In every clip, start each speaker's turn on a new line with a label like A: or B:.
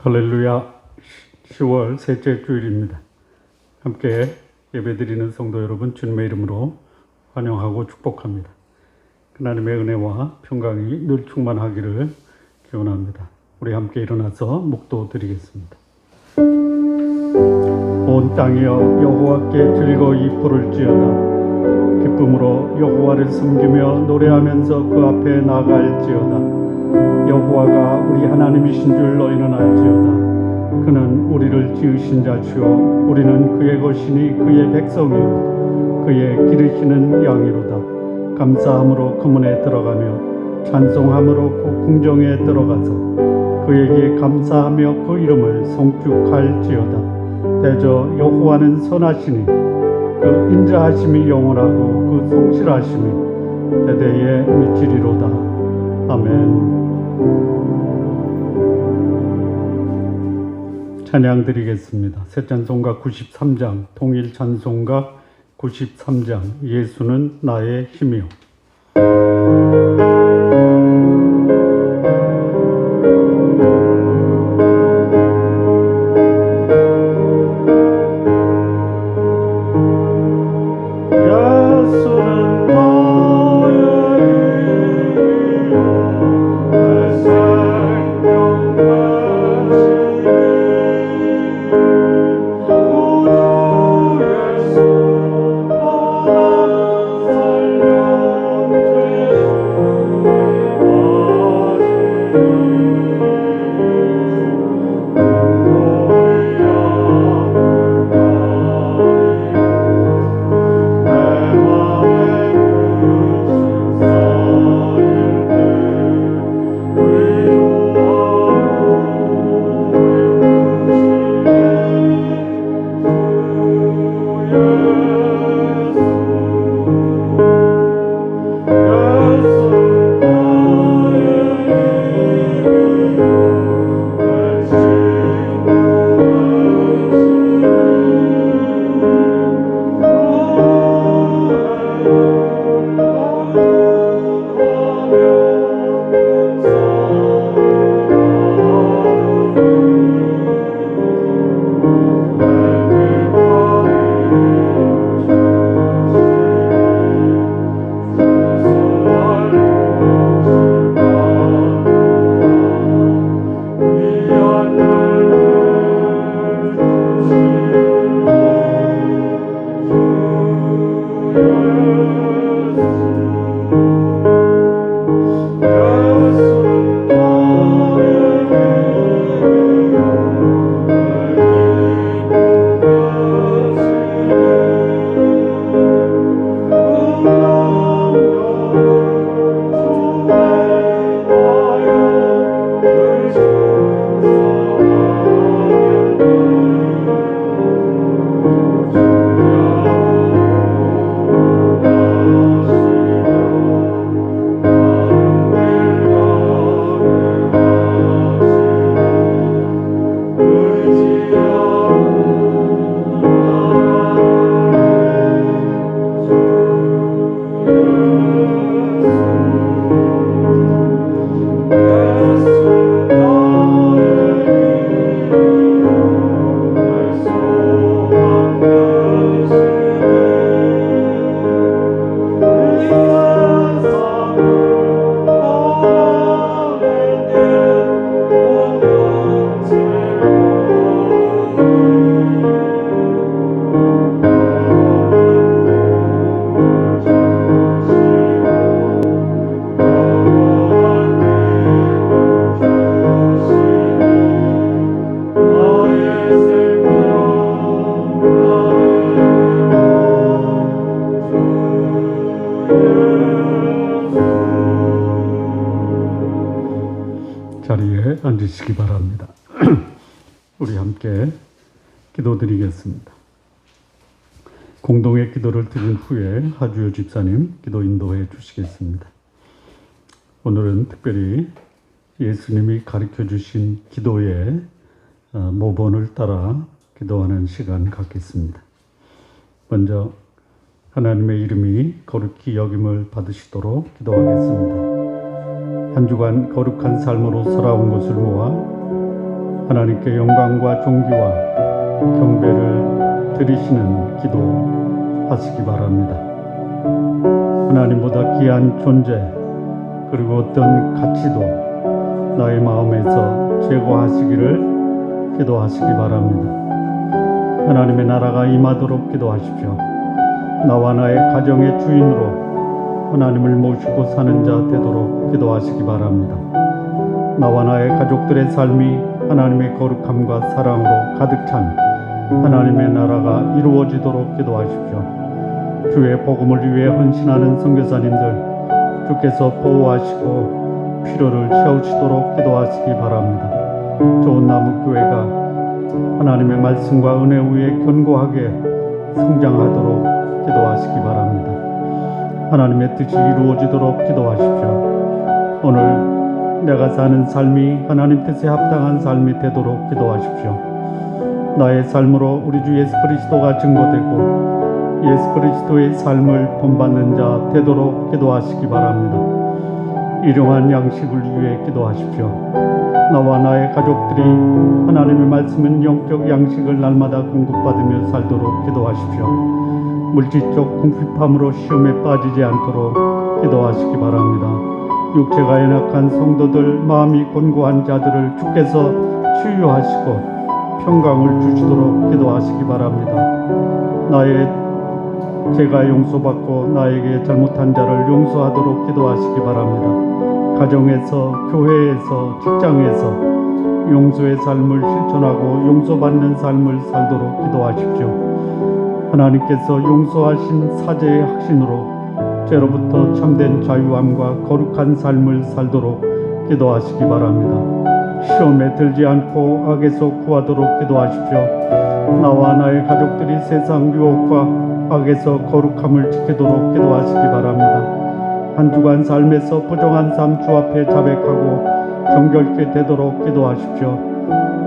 A: 할렐루야. 10월 셋째 주일입니다. 함께 예배드리는 성도 여러분 주님의 이름으로 환영하고 축복합니다. 하나님의 은혜와 평강이 늘 충만하기를 기원합니다. 우리 함께 일어나서 묵도 드리겠습니다. 온 땅이여 여호와께 즐거이 부를지어다. 기쁨으로 여호와를 섬기며 노래하면서 그 앞에 나아갈지어다. 여호와가 우리 하나님이신 줄 너희는 알지어다. 그는 우리를 지으신 자시오. 우리는 그의 것이니 그의 백성이요 그의 기르시는 양이로다. 감사함으로 그 문에 들어가며 찬송함으로 그 궁정에 들어가서 그에게 감사하며 그 이름을 송축할지어다. 대저 여호와는 선하시니 그 인자하심이 영원하고 그 성실하심이 대대에 미치리로다. 아멘. 찬양 드리겠습니다. 새 찬송가 93장, 통일 찬송가 93장, 예수는 나의 힘이요. 자리에 앉으시기 바랍니다. 우리 함께 기도드리겠습니다. 공동의 기도를 드린 후에 하주요 집사님 기도 인도해 주시겠습니다. 오늘은 특별히 예수님이 가르쳐 주신 기도의 모본을 따라 기도하는 시간 갖겠습니다. 먼저 하나님의 이름이 거룩히 여김을 받으시도록 기도하겠습니다. 한 주간 거룩한 삶으로 살아온 것을 모아 하나님께 영광과 존귀와 경배를 드리시는 기도 하시기 바랍니다. 하나님보다 귀한 존재 그리고 어떤 가치도 나의 마음에서 제거하시기를 기도하시기 바랍니다. 하나님의 나라가 임하도록 기도하십시오. 나와 나의 가정의 주인으로 하나님을 모시고 사는 자 되도록 기도하시기 바랍니다. 나와 나의 가족들의 삶이 하나님의 거룩함과 사랑으로 가득 찬 하나님의 나라가 이루어지도록 기도하십시오. 주의 복음을 위해 헌신하는 선교사님들 주께서 보호하시고 필요를 채우시도록 기도하시기 바랍니다. 좋은 나무교회가 하나님의 말씀과 은혜 위에 견고하게 성장하도록 기도하시기 바랍니다. 하나님의 뜻이 이루어지도록 기도하십시오. 오늘 내가 사는 삶이 하나님 뜻에 합당한 삶이 되도록 기도하십시오. 나의 삶으로 우리 주 예수 그리스도가 증거되고 예수 그리스도의 삶을 본받는 자 되도록 기도하시기 바랍니다. 일용할 양식을 위해 기도하십시오. 나와 나의 가족들이 하나님의 말씀은 영적 양식을 날마다 공급받으며 살도록 기도하십시오. 물질적 궁핍함으로 시험에 빠지지 않도록 기도하시기 바랍니다. 육체가 연약한 성도들, 마음이 곤고한 자들을 주께서 치유하시고 평강을 주시도록 기도하시기 바랍니다. 나의 죄가 용서받고 나에게 잘못한 자를 용서하도록 기도하시기 바랍니다. 가정에서, 교회에서, 직장에서 용서의 삶을 실천하고 용서받는 삶을 살도록 기도하십시오. 하나님께서 용서하신 사죄의 확신으로 죄로부터 참된 자유함과 거룩한 삶을 살도록 기도하시기 바랍니다. 시험에 들지 않고 악에서 구하도록 기도하십시오. 나와 나의 가족들이 세상 유혹과 악에서 거룩함을 지키도록 기도하시기 바랍니다. 한 주간 삶에서 부정한 삶 주 앞에 자백하고 정결케 되도록 기도하십시오.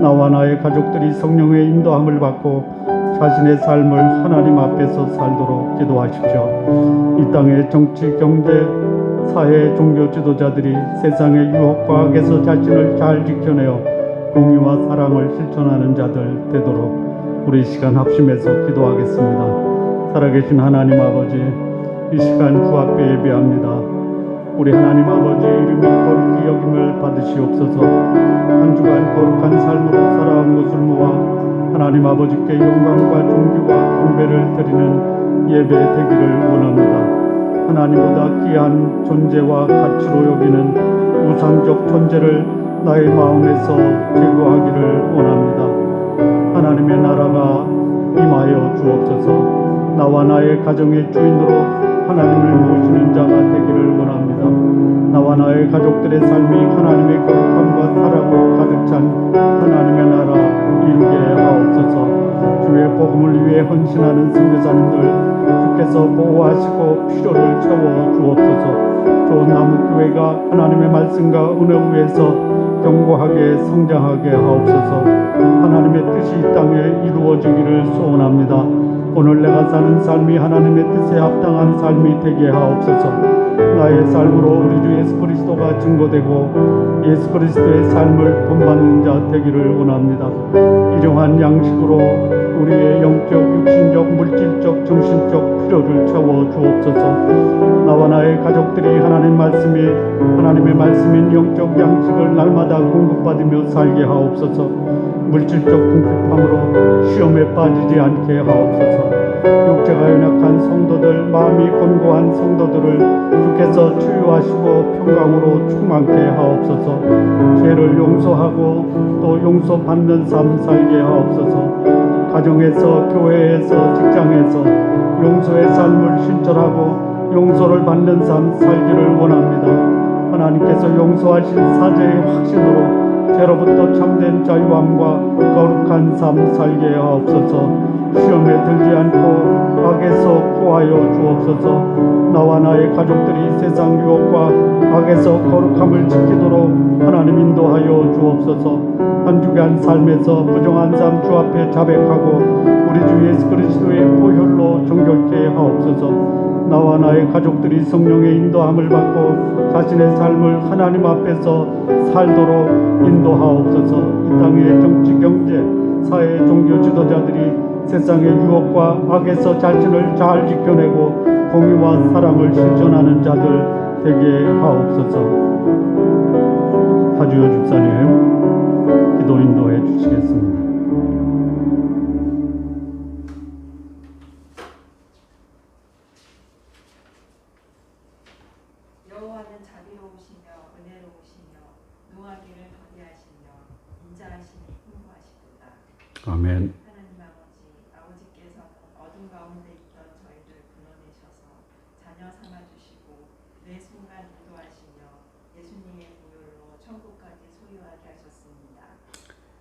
A: 나와 나의 가족들이 성령의 인도함을 받고 자신의 삶을 하나님 앞에서 살도록 기도하십시오. 이 땅의 정치, 경제, 사회, 종교 지도자들이 세상의 유혹과 악에서 자신을 잘 지켜내어 공의와 사랑을 실천하는 자들 되도록 우리 시간 합심해서 기도하겠습니다. 살아계신 하나님 아버지, 이 시간 주 앞에 예배합니다. 우리 하나님 아버지의 이름이 거룩히 여김을 받으시옵소서. 한 주간 거룩한 삶으로 살아온 것을 모아 하나님 아버지께 영광과 존귀와 경배를 드리는 예배 되기를 원합니다. 하나님보다 귀한 존재와 가치로 여기는 우상적 존재를 나의 마음에서 제거하기를 원합니다. 하나님의 나라가 임하여 주옵소서. 나와 나의 가정의 주인으로 하나님을 모시는 자가 되기를 원합니다. 나와 나의 가족들의 삶이 하나님의 거룩함과 사랑으로 가득 찬 하나님의 나라 이루게 하옵소서. 주의 복음을 위해 헌신하는 선교사님들 주께서 보호하시고 필요를 채워 주옵소서. 좋은 나무교회가 하나님의 말씀과 은혜 위에서 견고하게 성장하게 하옵소서. 하나님의 뜻이 이 땅에 이루어지기를 소원합니다. 오늘 내가 사는 삶이 하나님의 뜻에 합당한 삶이 되게 하옵소서. 나의 삶으로 우리 주 예수 그리스도가 증거되고 예수 그리스도의 삶을 본받는 자 되기를 원합니다. 일용한 양식으로 우리의 영적, 육신적, 물질적, 정신적 필요를 채워 주옵소서. 나와 나의 가족들이 하나님의 말씀인 영적 양식을 날마다 공급받으며 살게 하옵소서. 물질적 궁핍함으로 시험에 빠지지 않게 하옵소서. 육체가 연약한 성도들, 마음이 곤고한 성도들을 주께서 치유하시고 평강으로 충만케 하옵소서. 죄를 용서하고 또 용서받는 삶 살게 하옵소서. 가정에서, 교회에서, 직장에서 용서의 삶을 실천하고 용서를 받는 삶 살기를 원합니다. 하나님께서 용서하신 사죄의 확신으로 죄로부터 참된 자유함과 거룩한 삶 살게 하옵소서. 시험에 들지 않고 악에서 구하여 주옵소서. 나와 나의 가족들이 세상 유혹과 악에서 거룩함을 지키도록 하나님 인도하여 주옵소서. 한 주간 삶에서 부정한 삶 주 앞에 자백하고 우리 주 예수 그리스도의 보혈로 정결케 하옵소서. 나와 나의 가족들이 성령의 인도함을 받고 자신의 삶을 하나님 앞에서 살도록 인도하옵소서. 이 땅의 정치, 경제, 사회, 종교 지도자들이 세상의 유혹과 악에서 자신을 잘 지켜내고 공의와 사랑을 실천하는 자들 되게 하옵소서. 하주여 집사님, 기도 인도해 주시겠습니다.
B: 여호와는 자비로우시며 은혜로우시며 노하기를 더디하시며 인자하시니 풍부하시도다.
A: 아멘.
B: 하나님 아버지께서는 어둠 가운데 있던 저희를 불러내셔서 자녀 삼아주시고 매 순간 인도하시며 예수님의 보혈로 천국까지 소유하게 하셨습니다.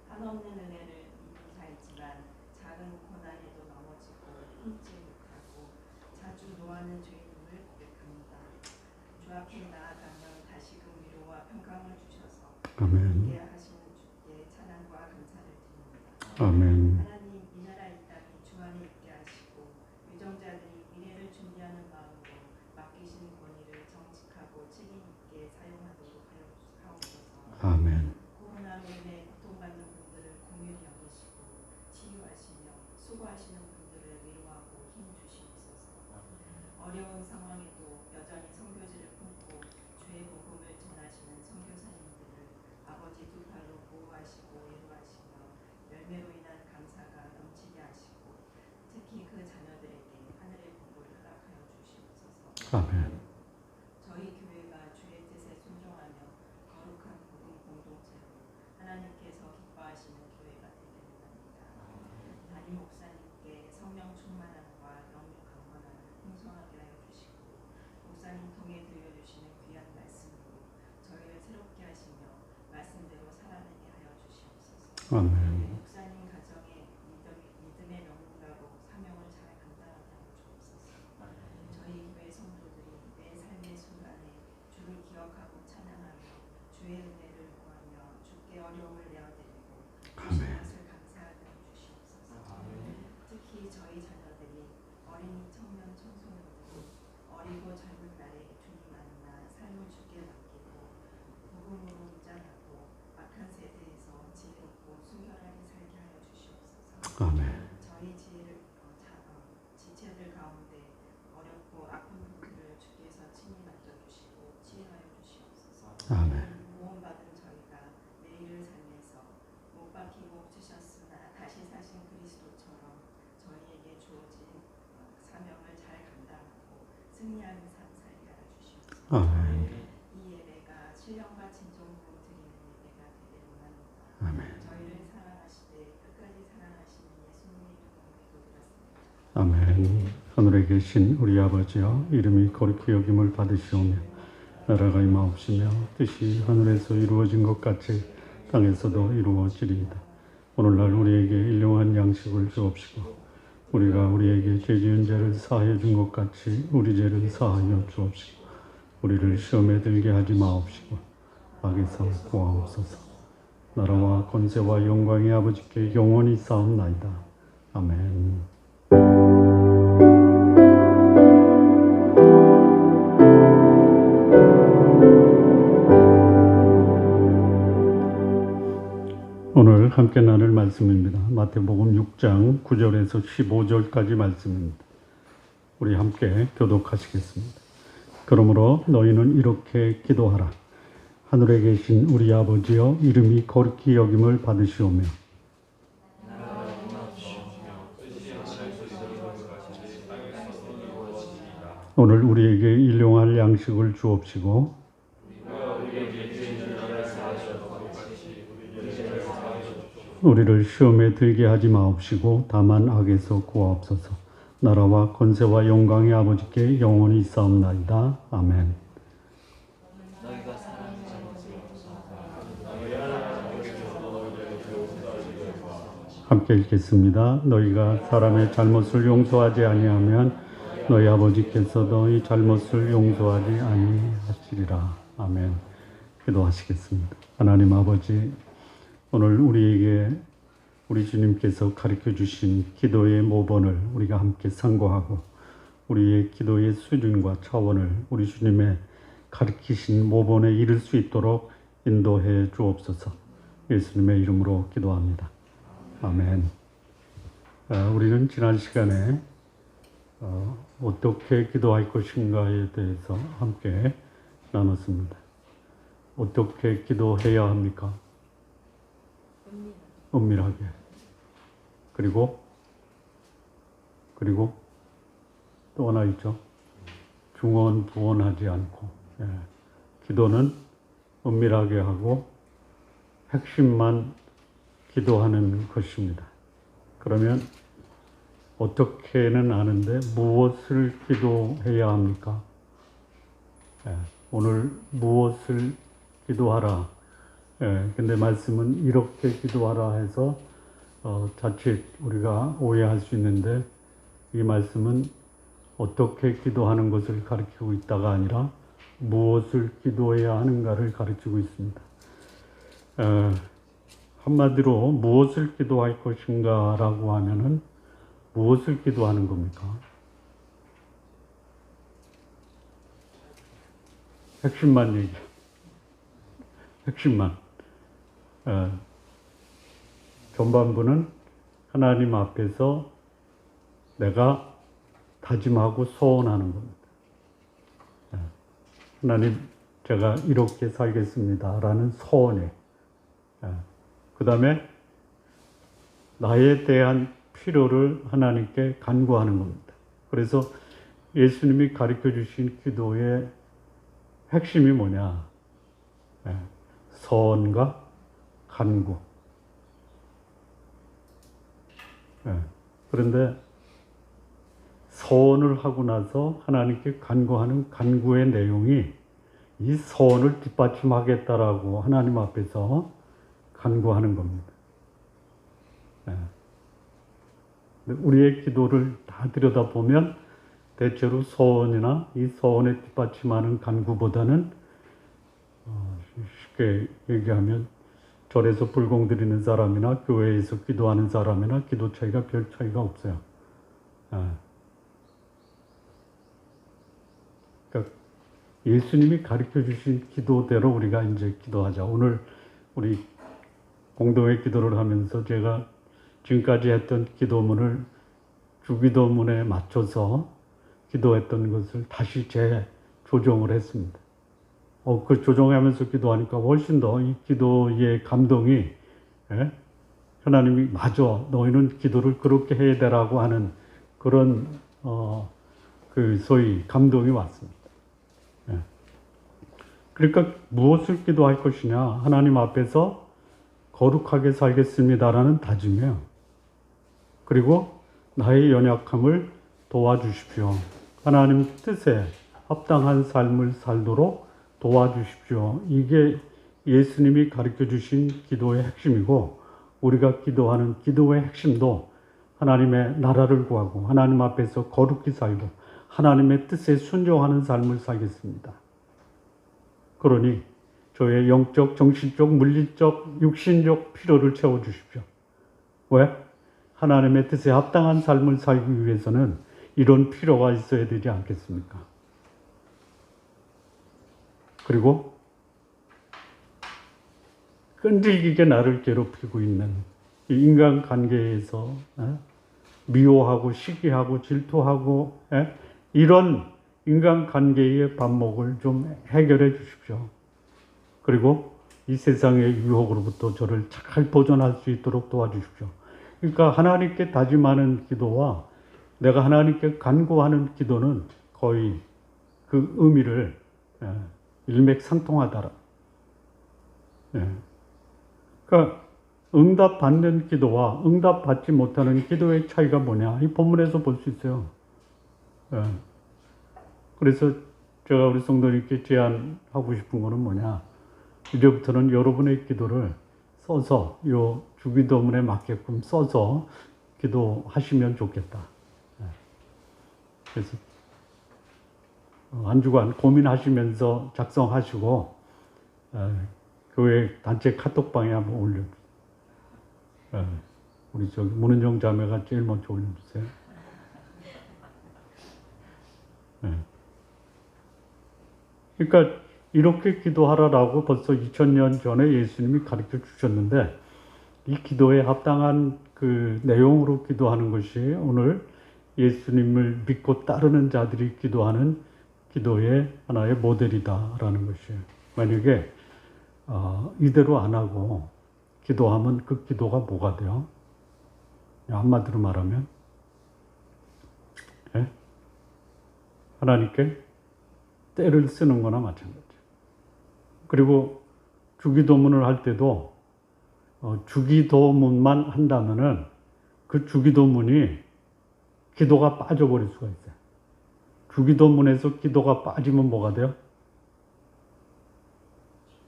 B: 한없는 은혜를 이미 알지만 작은 고난에도 넘어지고 끊지 못하고 자주 노하는 죄인임을 고백합니다. 주 앞에 나아가면 다시금 위로와 평강을 주셔서
A: 아멘.
B: 함께 하시는 주께 찬양과 감사를 드립니다.
A: 아멘.
B: 하나님, 이 나라 이 땅이 주 안에 있게 하시고 유정자들이 미래를 준비하는 마음으로 맡기신 권위를 정직하고 책임 있게 사용하도록 하옵소서.
A: 아멘.
B: 코로나로 인해 고통받는 분들을 공유히 여기시고 치유하시며 수고하시는 분들을 위로하고 힘 주시옵소서. 어려운 상황에도 여전히 선교지를 품고 주의 복음을 전하시는 선교사님들을 아버지 두 팔로 보호하시고 위로하시며 열매로 인한 감사가 넘치게 하시고 특히 그 자녀들에게 하늘의 복을 허락하여 주시옵소서.
A: 아멘.
B: 저희 교회가 주의 뜻에 순종하며 거룩한 복음 공동체로 하나님께서 기뻐하시는 교회가 되기를 원합니다. 담임 목사님께 성령 충만함과 영육 강건함을 풍성하게 하여 주시고 목사님 통해 들려주시는 귀한 말씀으로 저희를 새롭게 하시며 말씀대로 살아내게 하여 주시옵소서.
A: 아멘.
B: 목사님 가정에 믿음의 명문가로 사명을 잘 감당하게 하여 주옵소서. 저희 교회 성도들이 매 삶의 순간에 주를 기억하고 찬양하며 주의 은혜를 구하며 주께 어려움을 내어드리고 주신 것을 감사하게 하여 주시옵소서. 특히 저희 자녀들이 어린이, 청년, 청소년들이 어리고 젊은 날에 주님 만나 삶을 주께 맡기고 복음으로 무장하고 악한 세대에서 지혜롭고 순결하게 살게 하여 주시옵소서.
A: 아멘.
B: 저희 지체들 가운데 어렵고 아픈 분들을 주께서 친히 맡겨주시고 치유하여 주시옵소서.
A: 아멘.
B: 구원받은 저희가 매일의 삶에서 못 박히고 주셨으나 다시 사신 그리스도처럼 저희에게 주어진 사명을 잘 감당하고 승리하는 삶 살게 하여 주시옵소서.
A: 아멘.
B: 이 예배가 신령과 진정 부름 드리는 예배가 되기를 원합니다.
A: 아멘.
B: 저희를 사랑하시되 끝까지 사랑하시는 예수님의 이름으로 기도드렸습니다.
A: 아멘. 하늘에 계신 우리 아버지여, 이름이 거룩히 여김을 받으시오며 나라가 임하옵시며 뜻이 하늘에서 이루어진 것 같이 땅에서도 이루어지리이다. 오늘날 우리에게 일용할 양식을 주옵시고 우리가 우리에게 죄 지은 죄를 사하여 준 것 같이 우리 죄를 사하여 주옵시고 우리를 시험에 들게 하지 마옵시고 악에서 구하옵소서. 나라와 권세와 영광이 아버지께 영원히 싸움나이다. 아멘. 오늘 함께 나눌 말씀입니다. 마태복음 6장 9절에서 15절까지 말씀입니다. 우리 함께 교독하시겠습니다. 그러므로 너희는 이렇게 기도하라. 하늘에 계신 우리 아버지여, 이름이 거룩히 여김을 받으시오며 오늘 우리에게 일용할 양식을 주옵시고 우리를 시험에 들게 하지 마옵시고 다만 악에서 구하옵소서. 나라와 권세와 영광의 아버지께 영원히 싸움나이다. 아멘. 함께 읽겠습니다. 너희가 사람의 잘못을 용서하지 아니하면 너희 아버지께서 너희 잘못을 용서하지 아니하시리라. 아멘. 기도하시겠습니다. 하나님 아버지, 오늘 우리에게 우리 주님께서 가르쳐 주신 기도의 모본을 우리가 함께 상고하고 우리의 기도의 수준과 차원을 우리 주님의 가르치신 모본에 이를 수 있도록 인도해 주옵소서. 예수님의 이름으로 기도합니다. 아멘. 우리는 지난 시간에 어떻게 기도할 것인가에 대해서 함께 나눴습니다. 어떻게 기도해야 합니까? 은밀하게. 그리고 또 하나 있죠. 중언부언하지 않고. 기도는 은밀하게 하고 핵심만 기도하는 것입니다. 그러면 어떻게는 아는데 무엇을 기도해야 합니까? 오늘 무엇을 기도하라. 근데 말씀은 이렇게 기도하라 해서 자칫 우리가 오해할 수 있는데, 이 말씀은 어떻게 기도하는 것을 가르치고 있다가 아니라 무엇을 기도해야 하는가를 가르치고 있습니다. 한마디로 무엇을 기도할 것인가라고 하면은 무엇을 기도하는 겁니까? 핵심만 얘기해. 핵심만. 전반부는 하나님 앞에서 내가 다짐하고 소원하는 겁니다. 하나님, 제가 이렇게 살겠습니다 라는 소원에, 그 다음에 나에 대한 필요를 하나님께 간구하는 겁니다. 그래서 예수님이 가르쳐 주신 기도의 핵심이 뭐냐? 소원과 간구. 그런데 소원을 하고 나서 하나님께 간구하는 간구의 내용이 이 소원을 뒷받침하겠다라고 하나님 앞에서 간구하는 겁니다. 우리의 기도를 다 들여다보면 대체로 소원이나 이 소원에 뒷받침하는 간구보다는 쉽게 얘기하면 절에서 불공 드리는 사람이나 교회에서 기도하는 사람이나 기도 차이가 별 차이가 없어요. 그러니까 예수님이 가르쳐 주신 기도대로 우리가 이제 기도하자. 오늘 우리 공동의 기도를 하면서 제가 지금까지 했던 기도문을 주기도문에 맞춰서 기도했던 것을 다시 재조정을 했습니다. 그 조정하면서 기도하니까 훨씬 더 이 기도의 감동이, 하나님이 맞아, 너희는 기도를 그렇게 해야 되라고 하는 그런 소위 감동이 왔습니다. 그러니까 무엇을 기도할 것이냐? 하나님 앞에서 거룩하게 살겠습니다라는 다짐이에요. 그리고 나의 연약함을 도와주십시오. 하나님 뜻에 합당한 삶을 살도록 도와주십시오. 이게 예수님이 가르쳐 주신 기도의 핵심이고, 우리가 기도하는 기도의 핵심도 하나님의 나라를 구하고 하나님 앞에서 거룩히 살고 하나님의 뜻에 순종하는 삶을 살겠습니다. 그러니 저의 영적, 정신적, 물리적, 육신적 필요를 채워주십시오. 왜? 하나님의 뜻에 합당한 삶을 살기 위해서는 이런 필요가 있어야 되지 않겠습니까? 그리고 끈질기게 나를 괴롭히고 있는 이 인간관계에서 미워하고 시기하고 질투하고 이런 인간관계의 반목을 좀 해결해 주십시오. 그리고 이 세상의 유혹으로부터 저를 잘 보존할 수 있도록 도와주십시오. 그러니까 하나님께 다짐하는 기도와 내가 하나님께 간구하는 기도는 거의 그 의미를 일맥상통하더라. 그러니까 응답받는 기도와 응답받지 못하는 기도의 차이가 뭐냐? 이 본문에서 볼 수 있어요. 그래서 제가 우리 성도님께 제안하고 싶은 거는 뭐냐? 이제부터는 여러분의 기도를 써서 요 주기도문에 맞게끔 써서 기도하시면 좋겠다. 그래서 한 주간 고민하시면서 작성하시고 교회 단체 카톡방에 한번 올려주세요. 우리 저기 문은정 자매가 제일 먼저 올려주세요. 그러니까 이렇게 기도하라라고 벌써 2000년 전에 예수님이 가르쳐 주셨는데 이 기도에 합당한 그 내용으로 기도하는 것이 오늘 예수님을 믿고 따르는 자들이 기도하는 기도의 하나의 모델이다라는 것이에요. 만약에 이대로 안 하고 기도하면 그 기도가 뭐가 돼요? 한마디로 말하면 하나님께 때를 쓰는 거나 마찬가지예요. 그리고 주기도문을 할 때도 주기도문만 한다면은 그 주기도문이 기도가 빠져버릴 수가 있어요. 주기도문에서 기도가 빠지면 뭐가 돼요?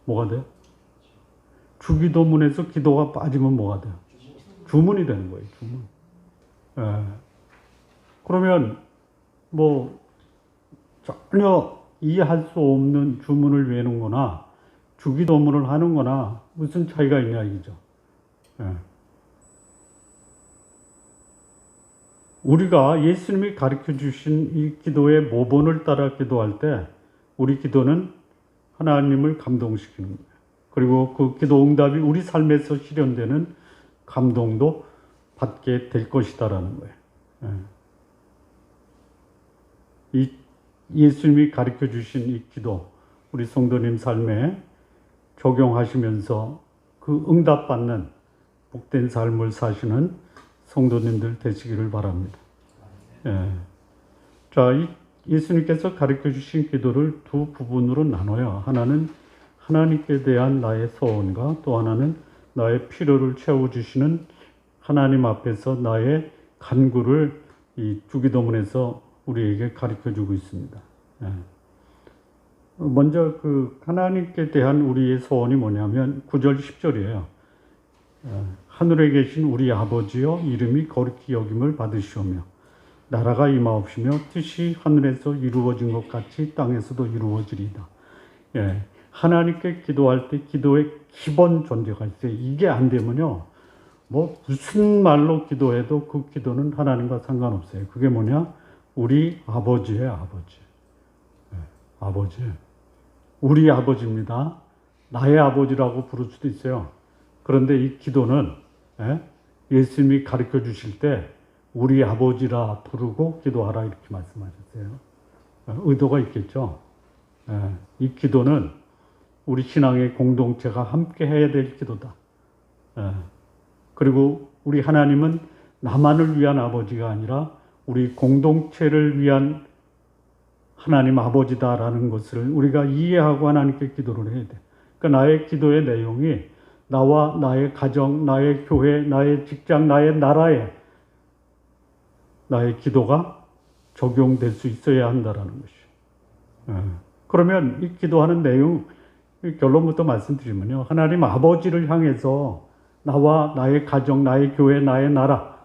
A: 뭐가 돼요? 주기도문에서 기도가 빠지면 뭐가 돼요? 주문이 되는 거예요. 주문. 그러면 뭐 전혀 이해할 수 없는 주문을 외우는 거나 주기도문을 하는 거나 무슨 차이가 있냐 이거죠. 우리가 예수님이 가르쳐 주신 이 기도의 모본을 따라 기도할 때 우리 기도는 하나님을 감동시키는 거예요. 그리고 그 기도 응답이 우리 삶에서 실현되는 감동도 받게 될 것이다라는 거예요. 이 예수님이 가르쳐 주신 이 기도 우리 성도님 삶에 적용하시면서 그 응답받는 복된 삶을 사시는 성도님들 되시기를 바랍니다. 자, 예수님께서 가르쳐 주신 기도를 두 부분으로 나눠요. 하나는 하나님께 대한 나의 소원과 또 하나는 나의 필요를 채워주시는 하나님 앞에서 나의 간구를 이 주기도문에서 우리에게 가르쳐 주고 있습니다. 먼저 그 하나님께 대한 우리의 소원이 뭐냐면 9절 10절이에요. 하늘에 계신 우리 아버지여 이름이 거룩히 여김을 받으시오며 나라가 임하옵시며 뜻이 하늘에서 이루어진 것 같이 땅에서도 이루어지리이다. 하나님께 기도할 때 기도의 기본 존재가 있어요. 이게 안 되면요, 뭐 무슨 말로 기도해도 그 기도는 하나님과 상관없어요. 그게 뭐냐? 우리 아버지예요, 아버지. 아버지. 우리 아버지입니다. 나의 아버지라고 부를 수도 있어요. 그런데 이 기도는 예수님이 가르쳐 주실 때 우리 아버지라 부르고 기도하라 이렇게 말씀하셨어요. 의도가 있겠죠. 이 기도는 우리 신앙의 공동체가 함께 해야 될 기도다. 그리고 우리 하나님은 나만을 위한 아버지가 아니라 우리 공동체를 위한 하나님 아버지다라는 것을 우리가 이해하고 하나님께 기도를 해야 돼. 그러니까 나의 기도의 내용이 나와 나의 가정, 나의 교회, 나의 직장, 나의 나라에 나의 기도가 적용될 수 있어야 한다라는 것이에요. 그러면 이 기도하는 내용 결론부터 말씀드리면요. 하나님 아버지를 향해서 나와 나의 가정, 나의 교회, 나의 나라,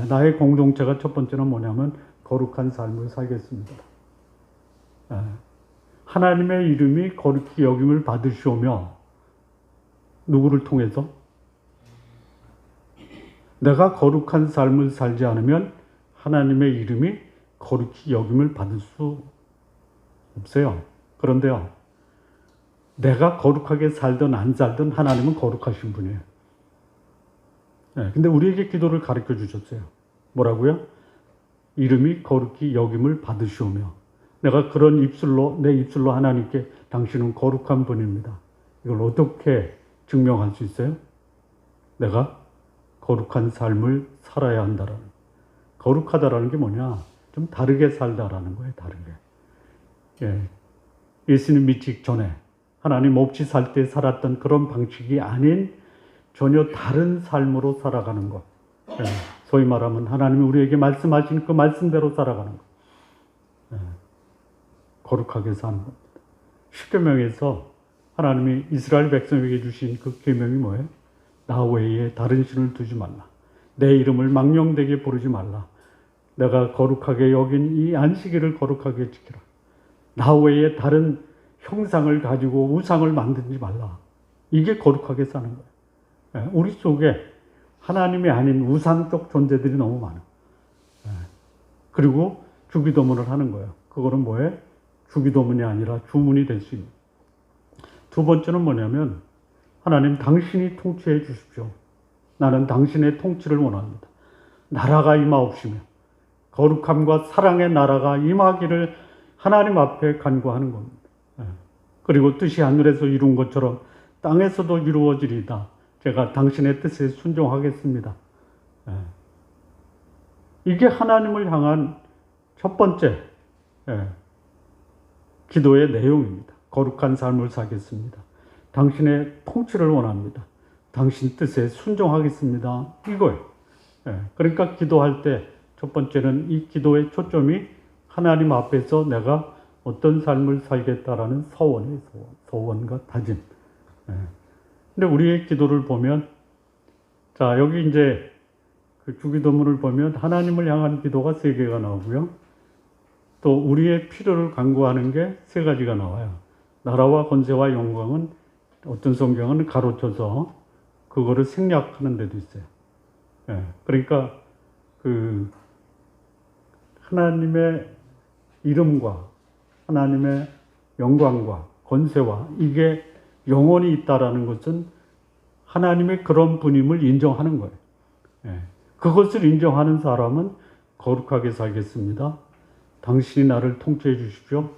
A: 나의 공동체가 첫 번째는 뭐냐면 거룩한 삶을 살겠습니다. 하나님의 이름이 거룩히 여김을 받으시오며 누구를 통해서? 내가 거룩한 삶을 살지 않으면 하나님의 이름이 거룩히 여김을 받을 수 없어요. 그런데요, 내가 거룩하게 살든 안 살든 하나님은 거룩하신 분이에요. 근데 우리에게 기도를 가르쳐 주셨어요. 뭐라고요? 이름이 거룩히 여김을 받으시오며 내가 그런 내 입술로 하나님께 당신은 거룩한 분입니다. 이걸 어떻게 증명할 수 있어요? 내가 거룩한 삶을 살아야 한다라는. 거룩하다라는 게 뭐냐? 좀 다르게 살다라는 거예요. 다르게. 예수님 믿기 전에 하나님 없이 살 때 살았던 그런 방식이 아닌 전혀 다른 삶으로 살아가는 것. 소위 말하면 하나님이 우리에게 말씀하신 그 말씀대로 살아가는 것. 거룩하게 사는 겁니다. 십계명에서 하나님이 이스라엘 백성에게 주신 그 계명이 뭐예요? 나 외에 다른 신을 두지 말라. 내 이름을 망령되게 부르지 말라. 내가 거룩하게 여긴 이 안식일을 거룩하게 지키라. 나 외에 다른 형상을 가지고 우상을 만들지 말라. 이게 거룩하게 사는 거예요. 우리 속에 하나님이 아닌 우상적 존재들이 너무 많아요. 그리고 주기도문을 하는 거예요. 그거는 뭐예요? 주기도문이 아니라 주문이 될 수 있는. 두 번째는 뭐냐면 하나님 당신이 통치해 주십시오. 나는 당신의 통치를 원합니다. 나라가 임하옵시며 거룩함과 사랑의 나라가 임하기를 하나님 앞에 간구하는 겁니다. 그리고 뜻이 하늘에서 이룬 것처럼 땅에서도 이루어지리다. 제가 당신의 뜻에 순종하겠습니다. 이게 하나님을 향한 첫 번째 기도의 내용입니다. 거룩한 삶을 살겠습니다. 당신의 통치를 원합니다. 당신 뜻에 순종하겠습니다. 이거예요. 그러니까 기도할 때 첫 번째는 이 기도의 초점이 하나님 앞에서 내가 어떤 삶을 살겠다라는 서원과 다짐. 근데 우리의 기도를 보면, 자, 여기 이제 그 주기도문을 보면 하나님을 향한 기도가 3개가 나오고요. 또 우리의 필요를 간구하는 게 3가지가 나와요. 나라와 권세와 영광은 어떤 성경은 가로쳐서 그거를 생략하는 데도 있어요. 그러니까 그 하나님의 이름과 하나님의 영광과 권세와 이게 영원히 있다라는 것은 하나님의 그런 분임을 인정하는 거예요. 그것을 인정하는 사람은 거룩하게 살겠습니다. 당신이 나를 통치해 주십시오.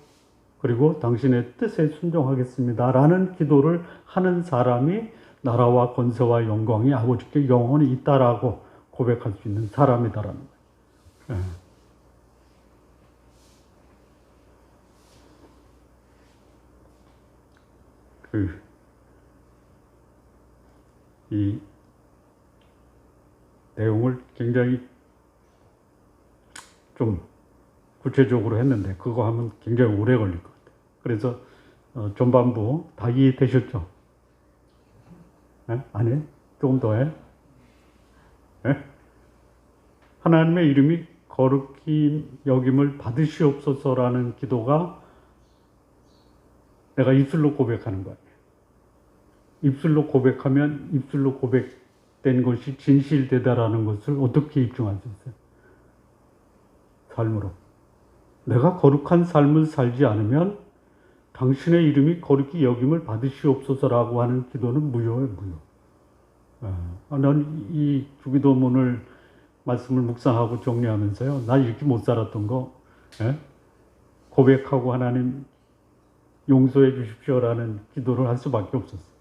A: 그리고 당신의 뜻에 순종하겠습니다. 라는 기도를 하는 사람이 나라와 권세와 영광이 아버지께 영원히 있다라고 고백할 수 있는 사람이다라는 거예요. 이 내용을 굉장히 좀 구체적으로 했는데 그거 하면 굉장히 오래 걸릴 것 같아요. 그래서 전반부 다 이해되셨죠? 아니, 조금 더 해? 하나님의 이름이 거룩히 여김을 받으시옵소서라는 기도가 내가 입술로 고백하는 거예요. 입술로 고백하면 입술로 고백된 것이 진실되다라는 것을 어떻게 입증할 수 있어요? 삶으로. 내가 거룩한 삶을 살지 않으면 당신의 이름이 거룩히 여김을 받으시옵소서라고 하는 기도는 무효예요, 무효. 난 이 주기도문을 말씀을 묵상하고 정리하면서요, 나 이렇게 못 살았던 거, 고백하고 하나님 용서해 주십시오라는 기도를 할 수밖에 없었어요.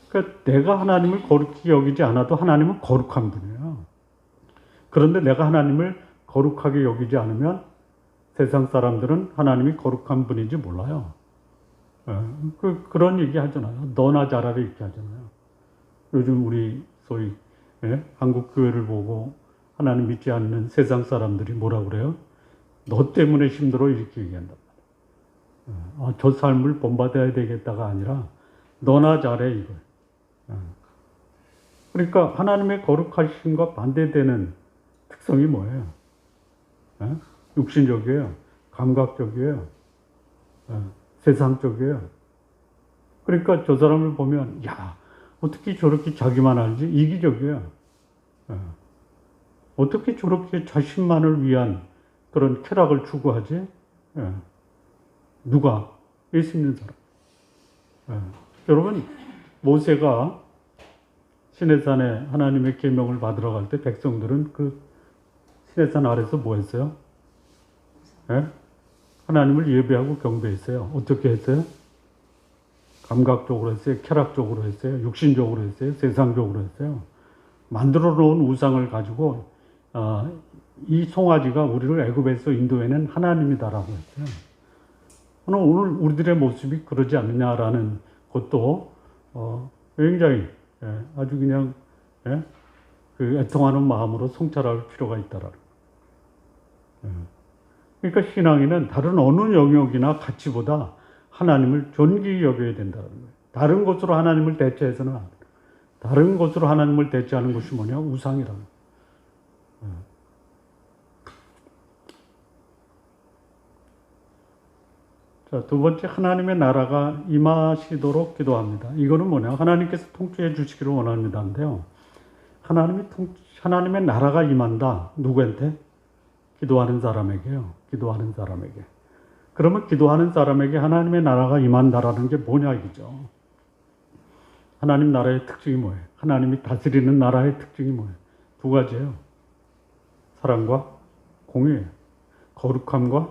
A: 그러니까 내가 하나님을 거룩히 여기지 않아도 하나님은 거룩한 분이에요. 그런데 내가 하나님을 거룩하게 여기지 않으면 세상 사람들은 하나님이 거룩한 분인지 몰라요. 그런 얘기 하잖아요. 너나 잘하라 이렇게 하잖아요. 요즘 우리 소위 한국 교회를 보고 하나님 믿지 않는 세상 사람들이 뭐라 그래요? 너 때문에 힘들어 이렇게 얘기한단 말이에요. 저 삶을 본받아야 되겠다가 아니라 너나 잘해 이거예요. 그러니까 하나님의 거룩하심과 반대되는 특성이 뭐예요? 육신적이에요. 감각적이에요. 세상적이에요. 그러니까 저 사람을 보면 야, 어떻게 저렇게 자기만 알지? 이기적이에요. 어떻게 저렇게 자신만을 위한 그런 쾌락을 추구하지? 누가? 예수 믿는 사람. 여러분, 모세가 시내산에 하나님의 계명을 받으러 갈 때 백성들은 그 시내산 아래서 뭐 했어요? 하나님을 예배하고 경배했어요. 어떻게 했어요? 감각적으로 했어요? 쾌락적으로 했어요? 육신적으로 했어요? 세상적으로 했어요? 만들어 놓은 우상을 가지고 이 송아지가 우리를 애굽에서 인도해낸 하나님이다라고 했어요. 오늘 우리들의 모습이 그러지 않느냐라는 것도 굉장히 아주 그냥 그 애통하는 마음으로 성찰할 필요가 있다라는 거예요. 그러니까 신앙인은 다른 어느 영역이나 가치보다 하나님을 존귀히 여겨야 된다는 거예요. 다른 것으로 하나님을 대체해서는 안 돼요. 다른 것으로 하나님을 대체하는 것이 뭐냐? 우상이라는 거예요. 자, 두 번째, 하나님의 나라가 임하시도록 기도합니다. 이거는 뭐냐? 하나님께서 통치해 주시기를 원합니다인데요. 하나님의 나라가 임한다. 누구한테? 기도하는 사람에게요. 기도하는 사람에게. 그러면 기도하는 사람에게 하나님의 나라가 임한다라는 게 뭐냐 이거죠. 하나님 나라의 특징이 뭐예요? 하나님이 다스리는 나라의 특징이 뭐예요? 두 가지예요. 사랑과 공의예요. 거룩함과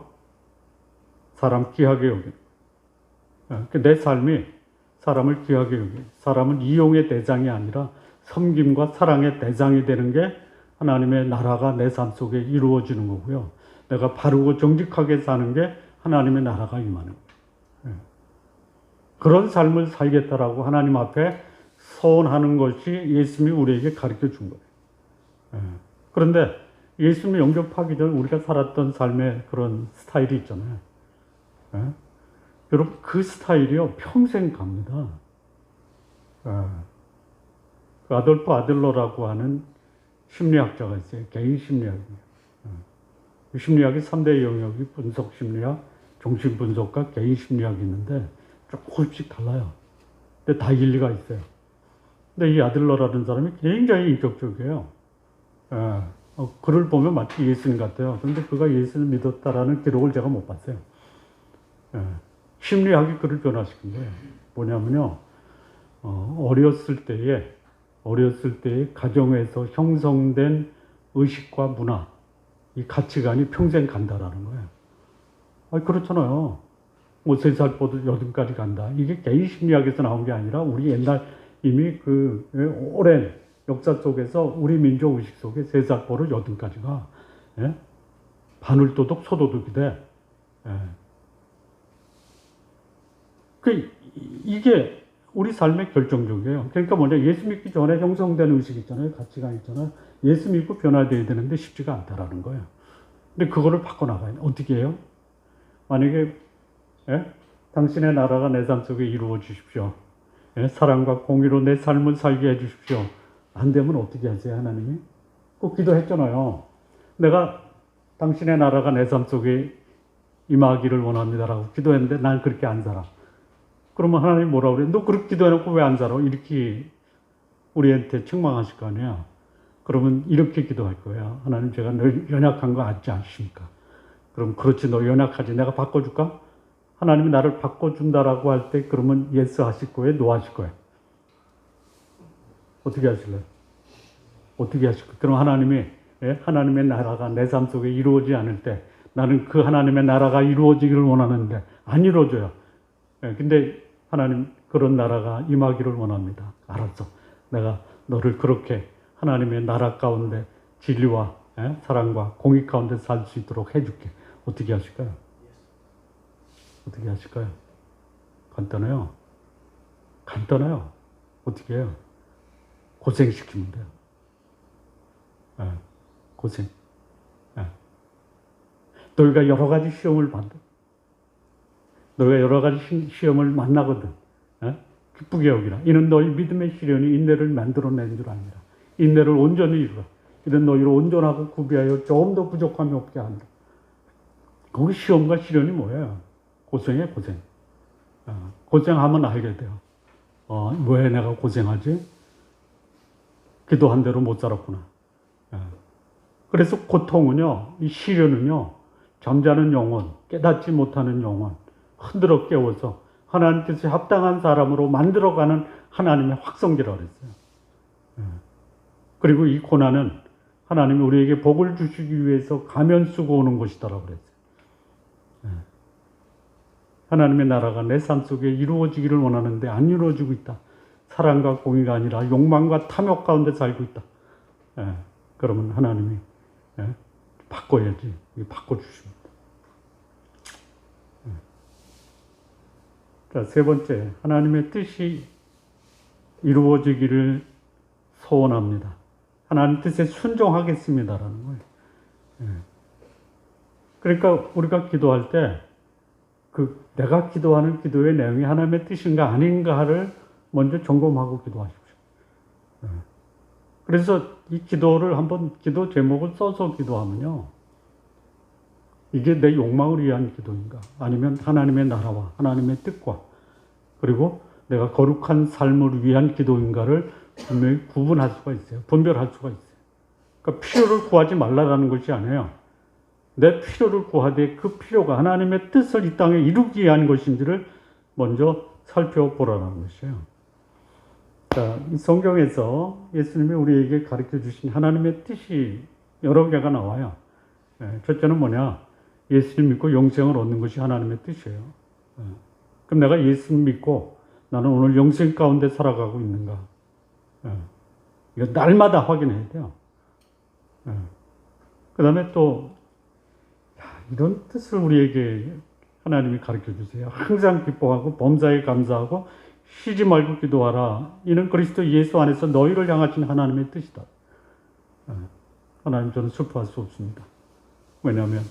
A: 사람 귀하게 여기는 거예요. 내 삶이 사람을 귀하게 여기는, 사람은 이용의 대상이 아니라 섬김과 사랑의 대상이 되는 게 하나님의 나라가 내 삶 속에 이루어지는 거고요. 내가 바르고 정직하게 사는 게 하나님의 나라가 임하는 거예요. 그런 삶을 살겠다라고 하나님 앞에 서원하는 것이 예수님이 우리에게 가르쳐 준 거예요. 그런데 예수님이 영접하기 전 우리가 살았던 삶의 그런 스타일이 있잖아요. 여러분, 그 스타일이요, 평생 갑니다. 그 아돌프 아들러라고 하는 심리학자가 있어요. 개인 심리학이에요. 심리학의 3대 영역이 분석 심리학, 정신 분석과 개인 심리학이 있는데 조금씩 달라요. 근데 다 일리가 있어요. 근데 이 아들러라는 사람이 굉장히 인격적이에요. 글을 보면 마치 예수님 같아요. 그런데 그가 예수를 믿었다라는 기록을 제가 못 봤어요. 심리학이 그를 변화시킨 거예요. 뭐냐면요, 어렸을 때에 가정에서 형성된 의식과 문화, 이 가치관이 평생 간다라는 거예요. 그렇잖아요. 뭐 3살부터 8까지 간다. 이게 개인 심리학에서 나온 게 아니라 우리 옛날 이미 그 오랜 역사 속에서 우리 민족 의식 속에 3살부터 8까지가 바늘도둑, 소도둑이 돼. 이게 우리 삶에 결정적이에요. 그러니까 뭐냐, 예수 믿기 전에 형성된 의식 있잖아요. 가치관 있잖아요. 예수 믿고 변화되어야 되는데 쉽지가 않다라는 거예요. 근데 그거를 바꿔나가요. 어떻게 해요? 만약에 당신의 나라가 내 삶 속에 이루어 주십시오. 사랑과 공의로 내 삶을 살게 해 주십시오. 안 되면 어떻게 하세요, 하나님이? 꼭 기도했잖아요. 내가 당신의 나라가 내 삶 속에 임하기를 원합니다라고 기도했는데 난 그렇게 안 살아. 그러면 하나님 뭐라고 그래? 너 그렇게 기도해놓고 왜 안 살아? 이렇게 우리한테 책망하실 거 아니야. 그러면 이렇게 기도할 거예요. 하나님, 제가 늘 연약한 거 알지 않습니까? 그럼 그렇지, 너 연약하지, 내가 바꿔줄까? 하나님이 나를 바꿔준다라고 할 때 그러면 예스 하실 거예요? 노 하실 거예요? 어떻게 하실래요? 어떻게 하실 거예요? 그럼 하나님의 나라가 내 삶 속에 이루어지지 않을 때 나는 그 하나님의 나라가 이루어지기를 원하는데 안 이루어져요. 근데 하나님, 그런 나라가 임하기를 원합니다. 알았어. 내가 너를 그렇게 하나님의 나라 가운데 진리와 사랑과 공의 가운데 살 수 있도록 해줄게. 어떻게 하실까요? 어떻게 하실까요? 간단해요. 간단해요. 어떻게 해요? 고생시키면 돼요. 고생. 너희가 여러 가지 시험을 받아. 너희가 여러 가지 시험을 만나거든. 기쁘게 여기라. 이는 너희 믿음의 시련이 인내를 만들어낸 줄 아니라. 인내를 온전히 이루라. 이는 너희를 온전하고 구비하여 조금 더 부족함이 없게 하리라. 거기 시험과 시련이 뭐예요? 고생이에요, 고생. 고생하면 알게 돼요. 왜 내가 고생하지? 기도한 대로 못 살았구나. 그래서 고통은요, 이 시련은요, 잠자는 영혼, 깨닫지 못하는 영혼, 흔들어 깨워서 하나님 뜻에 합당한 사람으로 만들어가는 하나님의 확성기라고 그랬어요. 그리고 이 고난은 하나님이 우리에게 복을 주시기 위해서 가면 쓰고 오는 것이다라고 그랬어요. 하나님의 나라가 내 삶 속에 이루어지기를 원하는데 안 이루어지고 있다. 사랑과 공의가 아니라 욕망과 탐욕 가운데 살고 있다. 그러면 하나님이 바꿔야지. 바꿔주십니다. 자, 세 번째, 하나님의 뜻이 이루어지기를 소원합니다. 하나님 뜻에 순종하겠습니다라는 거예요. 그러니까 우리가 기도할 때 내가 기도하는 기도의 내용이 하나님의 뜻인가 아닌가를 먼저 점검하고 기도하십시오. 그래서 이 기도를 한번 기도 제목을 써서 기도하면요, 이게 내 욕망을 위한 기도인가, 아니면 하나님의 나라와 하나님의 뜻과 그리고 내가 거룩한 삶을 위한 기도인가를 분명히 구분할 수가 있어요. 분별할 수가 있어요. 그러니까 필요를 구하지 말라라는 것이 아니에요. 내 필요를 구하되 그 필요가 하나님의 뜻을 이 땅에 이루기 위한 것인지를 먼저 살펴보라는 것이에요. 자, 이 성경에서 예수님이 우리에게 가르쳐 주신 하나님의 뜻이 여러 개가 나와요. 첫째는 뭐냐? 예수님 믿고 영생을 얻는 것이 하나님의 뜻이에요. 그럼 내가 예수님 믿고 나는 오늘 영생 가운데 살아가고 있는가? 이거 날마다 확인해야 돼요. 그 다음에 또 이런 뜻을 우리에게 하나님이 가르쳐 주세요. 항상 기뻐하고 범사에 감사하고 쉬지 말고 기도하라. 이는 그리스도 예수 안에서 너희를 향하신 하나님의 뜻이다. 하나님, 저는 슬퍼할 수 없습니다. 왜냐하면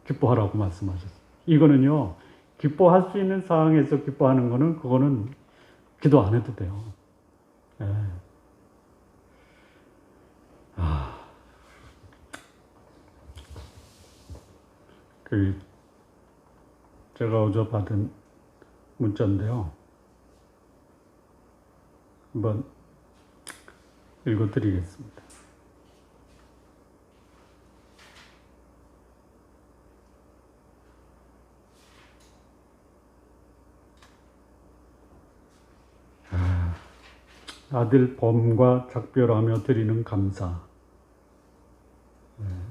A: 기뻐하라고 말씀하셨어요. 이거는요, 기뻐할 수 있는 상황에서 기뻐하는 거는 그거는 기도 안 해도 돼요. 제가 어제 받은 문자인데요. 한번 읽어드리겠습니다. 아들 범과 작별하며 드리는 감사.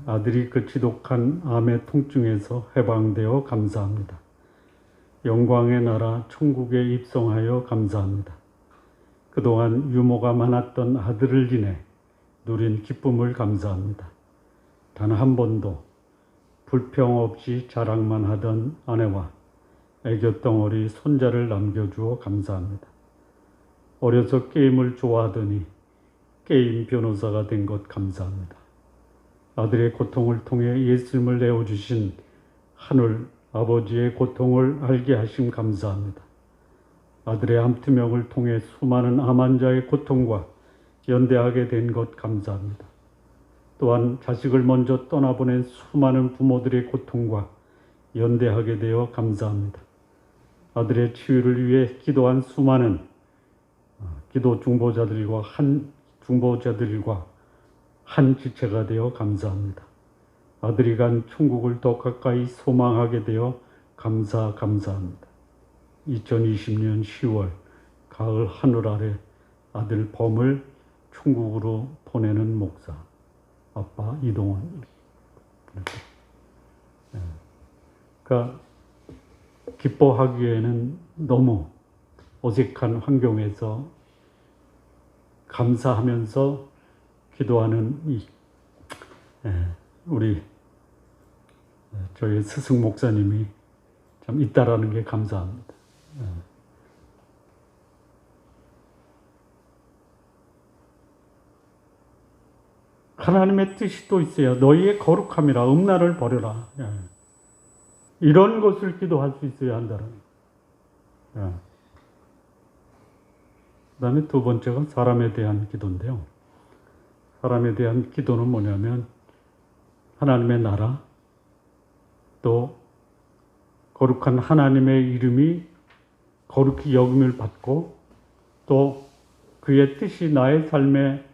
A: 아들이 그 지독한 암의 통증에서 해방되어 감사합니다. 영광의 나라 천국에 입성하여 감사합니다. 그동안 유모가 많았던 아들을 인해 누린 기쁨을 감사합니다. 단 한 번도 불평 없이 자랑만 하던 아내와 애교덩어리 손자를 남겨주어 감사합니다. 어려서 게임을 좋아하더니 게임 변호사가 된 것 감사합니다. 아들의 고통을 통해 예수님을 내어주신 하늘 아버지의 고통을 알게 하심 감사합니다. 아들의 암투명을 통해 수많은 암 환자의 고통과 연대하게 된 것 감사합니다. 또한 자식을 먼저 떠나보낸 수많은 부모들의 고통과 연대하게 되어 감사합니다. 아들의 치유를 위해 기도한 수많은 기도 중보자들과 한 지체가 되어 감사합니다. 아들이 간 천국을 더 가까이 소망하게 되어 감사합니다. 2020년 10월 가을 하늘 아래 아들 범을 천국으로 보내는 목사 아빠 이동원. 그러니까 기뻐하기에는 너무 어색한 환경에서 감사하면서 기도하는 우리 저희 스승 목사님이 참 있다라는 게 감사합니다. 하나님의 뜻이 또 있어요. 너희의 거룩함이라 음란을 버려라. 이런 것을 기도할 수 있어야 한다는. 그 다음에 두 번째가 사람에 대한 기도인데요. 사람에 대한 기도는 뭐냐면 하나님의 나라, 또 거룩한 하나님의 이름이 거룩히 여김을 받고 또 그의 뜻이 나의 삶에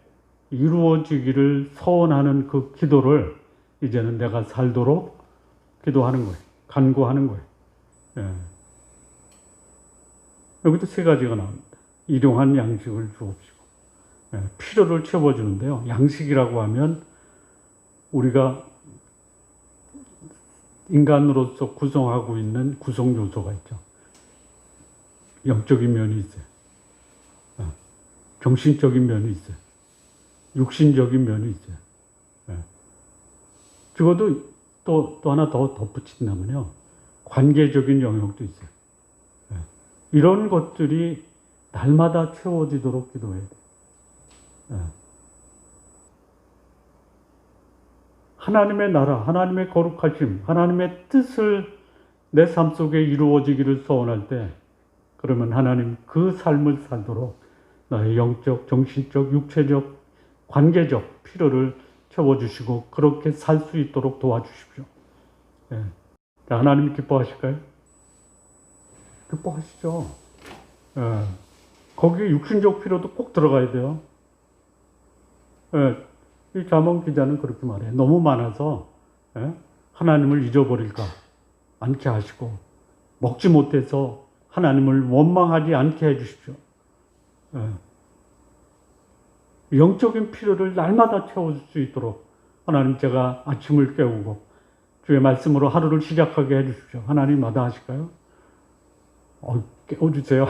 A: 이루어지기를 소원하는 그 기도를 이제는 내가 살도록 기도하는 거예요. 간구하는 거예요. 여기도 세 가지가 나옵니다. 일용한 양식을 주옵시고, 필요를 채워주는데요. 양식이라고 하면 우리가 인간으로서 구성하고 있는 구성 요소가 있죠. 영적인 면이 있어요. 정신적인 면이 있어요. 육신적인 면이 있어요. 적어도 또 하나 더 덧붙인다면요. 관계적인 영역도 있어요. 이런 것들이 날마다 채워지도록 기도해야 돼요. 하나님의 나라, 하나님의 거룩하심, 하나님의 뜻을 내 삶 속에 이루어지기를 소원할 때, 그러면 하나님 그 삶을 살도록 나의 영적, 정신적, 육체적, 관계적 필요를 채워주시고 그렇게 살 수 있도록 도와주십시오. 하나님 기뻐하실까요? 기뻐하시죠. 거기에 육신적 필요도 꼭 들어가야 돼요. 이 잠언 기자는 그렇게 말해요. 너무 많아서 하나님을 잊어버릴까 않게 하시고 먹지 못해서 하나님을 원망하지 않게 해주십시오. 영적인 필요를 날마다 채워줄 수 있도록 하나님 제가 아침을 깨우고 주의 말씀으로 하루를 시작하게 해주십시오. 하나님 마다하실까요? 깨워주세요.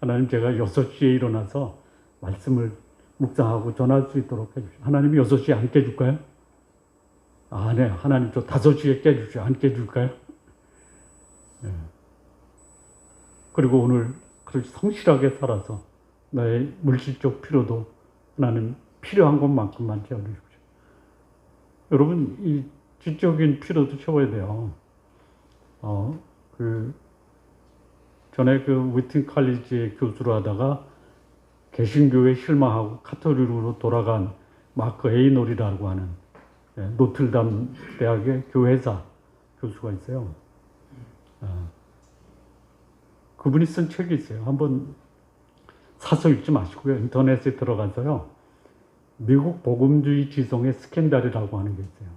A: 하나님 제가 6시에 일어나서 말씀을 묵상하고 전할 수 있도록 해주십시오. 하나님이 6시에 안 깨줄까요? 네. 하나님 저 5시에 깨주십시오. 안 깨줄까요? 그리고 오늘 그렇게 성실하게 살아서 나의 물질적 필요도 하나님 필요한 것만큼만 채워주십시오. 여러분, 이 지적인 필요도 채워야 돼요. 전에 위튼 칼리지의 교수로 하다가 개신교에 실망하고 카톨릭으로 돌아간 마크 에이놀이라고 하는 노틀담 대학의 교회사 교수가 있어요. 그분이 쓴 책이 있어요. 한번 사서 읽지 마시고요. 인터넷에 들어가서요. 미국 복음주의 지성의 스캔들이라고 하는 게 있어요.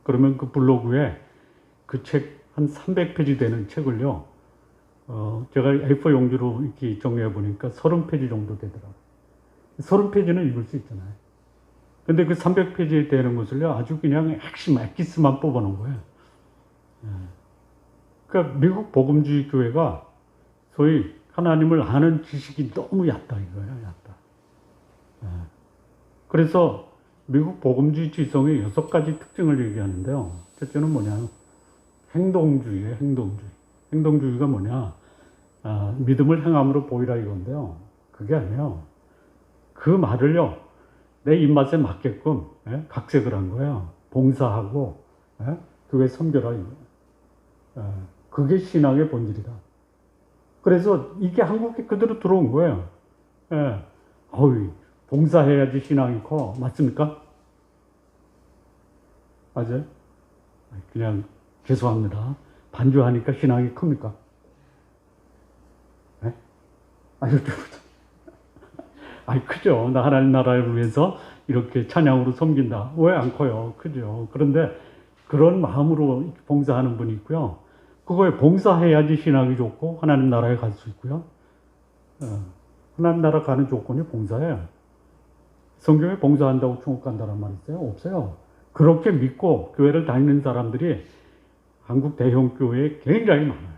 A: 그러면 그 블로그에 그 책 한 300페이지 되는 책을요. 제가 A4 용지로 이렇게 정리해 보니까 30페이지 정도 되더라고요. 30페이지는 읽을 수 있잖아요. 근데 그 300페이지에 되는 것을요. 아주 그냥 핵심 엑기스만 뽑아 놓은 거예요. 그러니까 미국 복음주의 교회가 소위 하나님을 아는 지식이 너무 얕다 이거예요. 얕다. 그래서 미국 복음주의 지성의 6가지 특징을 얘기하는데요. 첫째는 뭐냐? 행동주의예요. 행동주의. 행동주의가 뭐냐? 믿음을 행함으로 보이라 이건데요. 그게 아니에요. 그 말을요. 내 입맛에 맞게끔 각색을 한 거예요. 봉사하고 교회 섬겨라 이거예요. 그게 신앙의 본질이다. 그래서 이게 한국에 그대로 들어온 거예요. 봉사해야지 신앙이 커. 맞습니까? 맞아요? 그냥 죄송합니다. 반주하니까 신앙이 큽니까? 크죠. 나 하나님 나라를 위해서 이렇게 찬양으로 섬긴다. 왜 안 커요? 크죠. 그런데 그런 마음으로 봉사하는 분이 있고요. 그거에 봉사해야지 신앙이 좋고 하나님 나라에 갈 수 있고요. 하나님 나라 가는 조건이 봉사예요. 성경에 봉사한다고 천국 간다는 말 있어요? 없어요. 그렇게 믿고 교회를 다니는 사람들이 한국 대형 교회에 굉장히 많아요.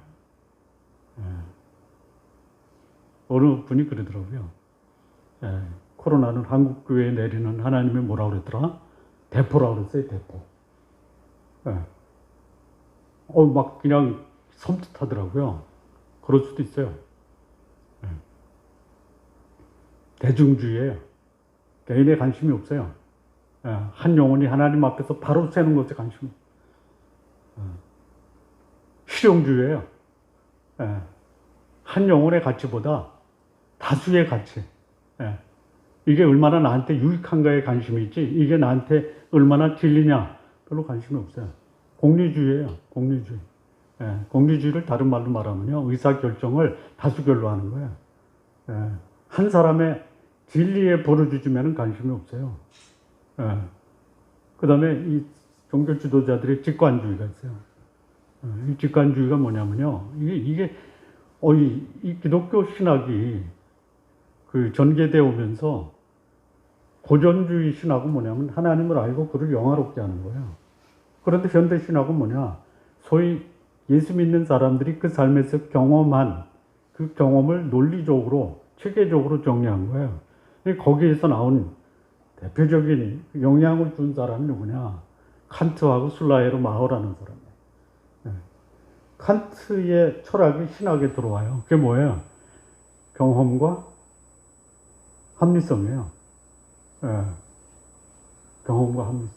A: 어느 분이 그러더라고요. 코로나는 한국 교회에 내리는 하나님의 뭐라고 그랬더라? 대포라고 그랬어요. 대포. 막 그냥 섬뜩하더라고요. 그럴 수도 있어요. 대중주의예요. 개인에 관심이 없어요. 한 영혼이 하나님 앞에서 바로 세는 것에 관심이 없어요. 실용주의예요. 한 영혼의 가치보다 다수의 가치. 이게 얼마나 나한테 유익한가에 관심이 있지, 이게 나한테 얼마나 진리냐, 별로 관심이 없어요. 공리주의예요. 공리주의. 공리주의를 다른 말로 말하면요, 의사결정을 다수결로 하는 거예요. 한 사람의 진리에 부르짖으면 관심이 없어요. 그 다음에 이 종교 지도자들의 직관주의가 있어요. 이 직관주의가 뭐냐면요, 이 기독교 신학이 전개되어 오면서 고전주의 신학은 뭐냐면 하나님을 알고 그를 영화롭게 하는 거예요. 그런데 현대 신학은 뭐냐, 소위 예수 믿는 사람들이 그 삶에서 경험한 그 경험을 논리적으로 체계적으로 정리한 거예요. 거기에서 나온 대표적인 영향을 준 사람이 누구냐? 칸트하고 술라헤르 마허라는 사람이에요. 칸트의 철학이 신학에 들어와요. 그게 뭐예요? 경험과 합리성이에요. 경험과 합리성.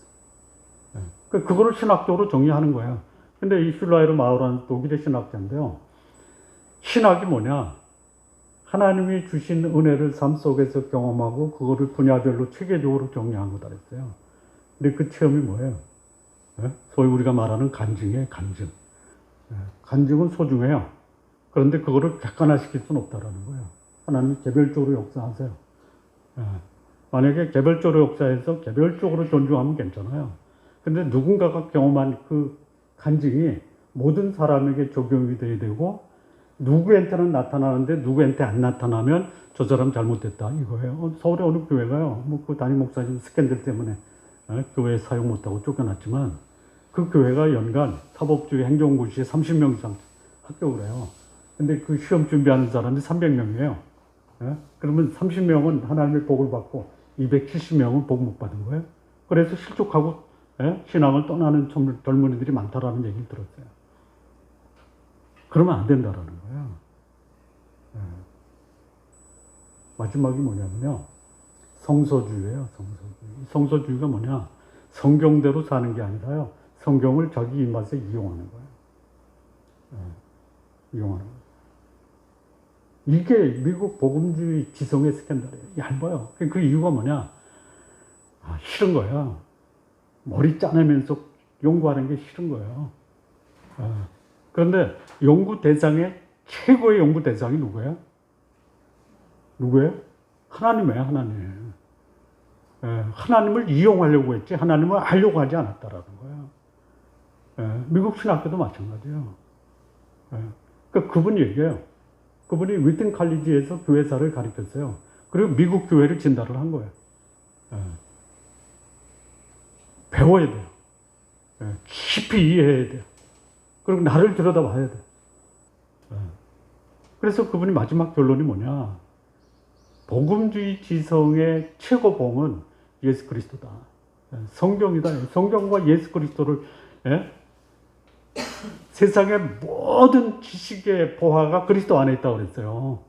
A: 그거를 신학적으로 정의하는 거예요. 근데 이 술라헤르 마허라는 독일의 신학자인데요. 신학이 뭐냐? 하나님이 주신 은혜를 삶 속에서 경험하고 그거를 분야별로 체계적으로 정리한 거다 그랬어요. 근데 그 체험이 뭐예요? 소위 우리가 말하는 간증이에요. 간증. 간증은 소중해요. 그런데 그거를 객관화시킬 수는 없다라는 거예요. 하나님이 개별적으로 역사하세요. 만약에 개별적으로 역사해서 개별적으로 존중하면 괜찮아요. 근데 누군가가 경험한 그 간증이 모든 사람에게 적용이 돼야 되고, 누구한테는 나타나는데 누구한테 안 나타나면 저 사람 잘못됐다 이거예요. 서울에 어느 교회가요, 뭐 그 담임 목사님 스캔들 때문에 교회 사용 못하고 쫓겨났지만, 그 교회가 연간 사법주의 행정고시에 30명 이상 합격을 해요. 근데 그 시험 준비하는 사람이 300명이에요. 그러면 30명은 하나님의 복을 받고 270명은 복 못 받은 거예요. 그래서 실족하고 신앙을 떠나는 젊은이들이 많다라는 얘기를 들었어요. 그러면 안 된다라는 거예요. 마지막이 뭐냐면요, 성서주의예요. 성서주의가 뭐냐, 성경대로 사는 게 아니라요, 성경을 자기 입맛에 이용하는 거예요. 이용하는 거예요. 이게 미국 복음주의 지성의 스캔들이에요. 얇아요. 그 이유가 뭐냐, 싫은 거야. 머리 짜내면서 연구하는 게 싫은 거예요. 그런데 연구 대상의 최고의 연구 대상이 누구예요? 누구예요? 하나님이에요. 하나님. 하나님을 이용하려고 했지 하나님을 알려고 하지 않았다라는 거예요. 미국 신학교도 마찬가지예요. 그러니까 그분이 얘기해요. 그분이 위튼 칼리지에서 교회사를 가르쳤어요. 그리고 미국 교회를 진단을 한 거예요. 배워야 돼요. 깊이 이해해야 돼요. 그리고 나를 들여다봐야 돼요. 그래서 그분이 마지막 결론이 뭐냐, 복음주의 지성의 최고봉은 예수 그리스도다. 성경이다. 성경과 예수 그리스도를, 세상의 모든 지식의 보화가 그리스도 안에 있다고 그랬어요.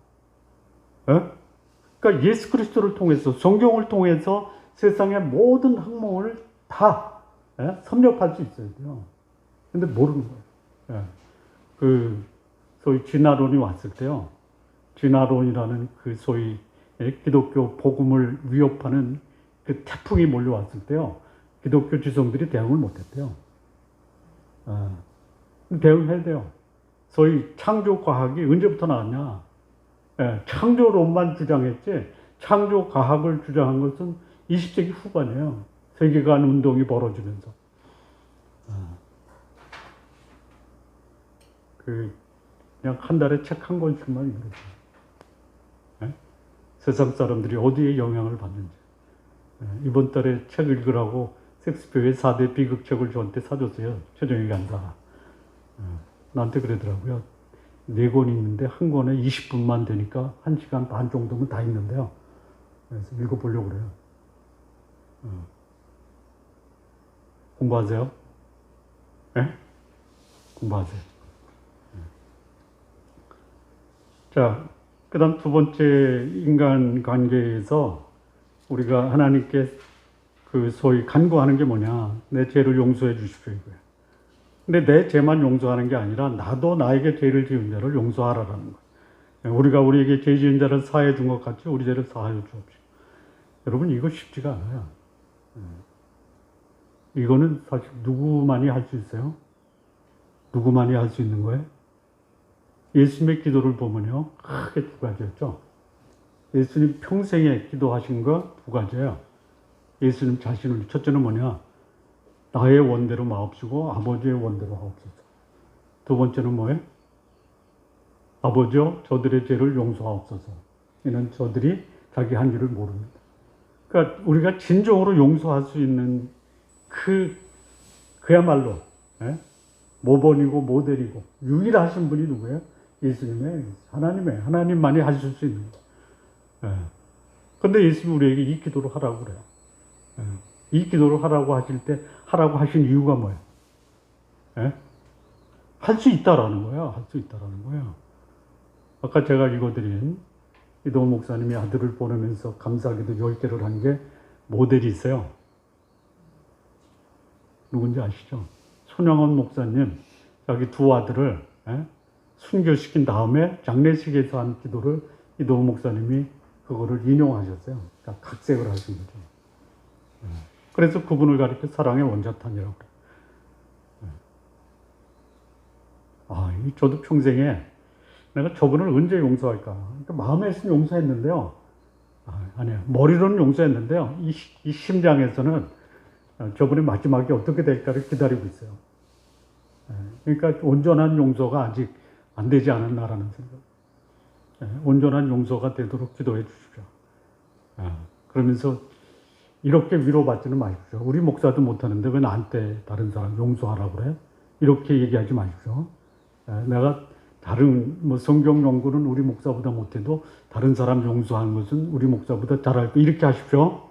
A: 그러니까 예수 그리스도를 통해서, 성경을 통해서 세상의 모든 학문을 다 섭렵할 수 있어야 돼요. 근데 모르는 거예요. 그 소위 진화론이 왔을 때요, 진화론이라는 그 소위 기독교 복음을 위협하는 그 태풍이 몰려왔을 때요, 기독교 지성들이 대응을 못했대요. 대응해야 돼요. 소위 창조 과학이 언제부터 나왔냐? 창조론만 주장했지, 창조 과학을 주장한 것은 20세기 후반이에요. 세계관 운동이 벌어지면서. 그냥 한 달에 책 한 권씩만 읽어요. 세상 사람들이 어디에 영향을 받는지. 이번 달에 책 읽으라고 섹스피어의 4대 비극책을 저한테 사줬어요. 최정희 간다. 나한테 그러더라고요. 4권 있는데 한 권에 20분만 되니까 1시간 반 정도면 다 읽는데요. 그래서 읽어보려고 그래요. 공부하세요? 공부하세요. 자, 그 다음 두 번째, 인간관계에서 우리가 하나님께 그 소위 간구하는 게 뭐냐, 내 죄를 용서해 주십시오 이거예요. 근데 내 죄만 용서하는 게 아니라 나도 나에게 죄를 지은 자를 용서하라라는 거예요. 우리가 우리에게 죄 지은 자를 사하여 준 것 같이 우리 죄를 사하여 주옵시오. 여러분, 이거 쉽지가 않아요. 이거는 사실 누구만이 할 수 있어요? 누구만이 할 수 있는 거예요? 예수님의 기도를 보면요, 크게 두 가지였죠. 예수님 평생에 기도하신 거 두 가지예요. 예수님 자신을, 첫째는 뭐냐, 나의 원대로 마옵시고 아버지의 원대로 하옵소서. 두 번째는 뭐예요? 아버지여, 저들의 죄를 용서하옵소서. 이는 저들이 자기 한 일을 모릅니다. 그러니까 우리가 진정으로 용서할 수 있는 그야말로 모범이고 모델이고 유일하신 분이 누구예요? 예수님의, 하나님만이 하실 수 있는 거예요. 그런데 예수님이 우리에게 이 기도를 하라고 그래요. 이 기도를 하라고 하실 때 하라고 하신 이유가 뭐예요? 할 수 있다라는 거예요. 할 수 있다라는 거예요. 아까 제가 읽어드린 이동호 목사님이 아들을 보내면서 감사기도 10개를 한 게 모델이 있어요. 누군지 아시죠? 손영원 목사님, 자기 두 아들을 순교시킨 다음에 장례식에서 한 기도를 이동호 목사님이 그거를 인용하셨어요. 그러니까 각색을 하신 거죠. 그래서 그분을 가리켜 사랑의 원자탄이라고 그래요. 저도 평생에 내가 저분을 언제 용서할까? 그러니까 마음에서는 용서했는데요. 아니에요. 머리로는 용서했는데요. 이 심장에서는 저분의 마지막이 어떻게 될까를 기다리고 있어요. 그러니까 온전한 용서가 아직 안 되지 않았나라는 생각. 온전한 용서가 되도록 기도해 주십시오. 그러면서 이렇게 위로받지는 마십시오. 우리 목사도 못하는데 왜 나한테 다른 사람 용서하라고 그래? 이렇게 얘기하지 마십시오. 내가 다른 성경 연구는 우리 목사보다 못해도 다른 사람 용서하는 것은 우리 목사보다 잘할 거 이렇게 하십시오.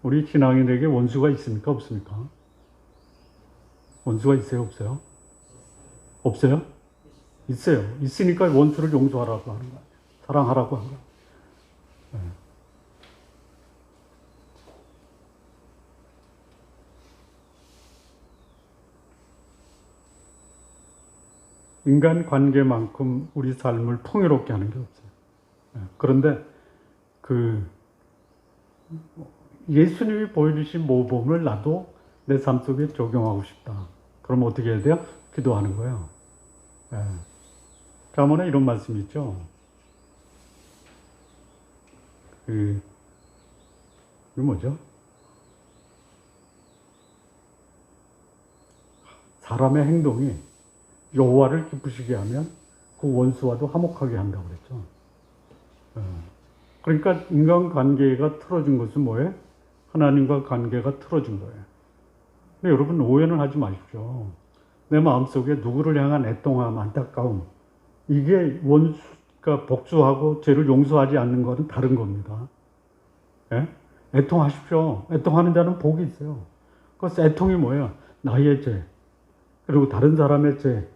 A: 우리 신앙인에게 원수가 있습니까? 없습니까? 원수가 있어요? 없어요? 없어요? 있어요. 있으니까 원수를 용서하라고 하는 거예요. 사랑하라고 하는 거예요. 인간 관계만큼 우리 삶을 풍요롭게 하는 게 없어요. 그런데 예수님이 보여주신 모범을 나도 내 삶 속에 적용하고 싶다. 그럼 어떻게 해야 돼요? 기도하는 거예요. 잠언에 이런 말씀이 있죠. 이게 뭐죠? 사람의 행동이 여호와를 기쁘시게 하면 그 원수와도 화목하게 한다고 그랬죠. 그러니까 인간관계가 틀어진 것은 뭐예요? 하나님과 관계가 틀어진 거예요. 근데 여러분 오해는 하지 마십시오. 내 마음속에 누구를 향한 애통함, 안타까움, 이게 원수가 복수하고 죄를 용서하지 않는 것은 다른 겁니다. 애통하십시오. 애통하는 자는 복이 있어요. 그 애통이 뭐예요? 나의 죄, 그리고 다른 사람의 죄,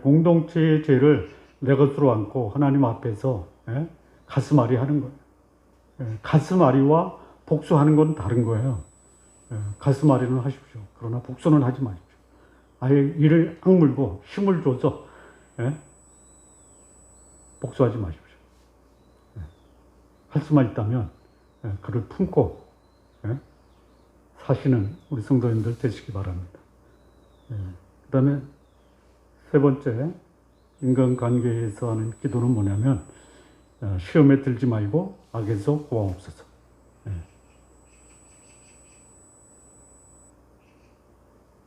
A: 공동체의 죄를 내 것으로 안고 하나님 앞에서 가슴앓이 하는 거예요. 가슴앓이와 복수하는 건 다른 거예요. 가슴앓이는 하십시오. 그러나 복수는 하지 마십시오. 아예 이를 악물고 힘을 줘서 복수하지 마십시오. 할 수만 있다면 그를 품고 사시는 우리 성도님들 되시기 바랍니다. 그 다음에 세 번째, 인간관계에서 하는 기도는 뭐냐면 시험에 들지 말고 악에서 구하옵소서.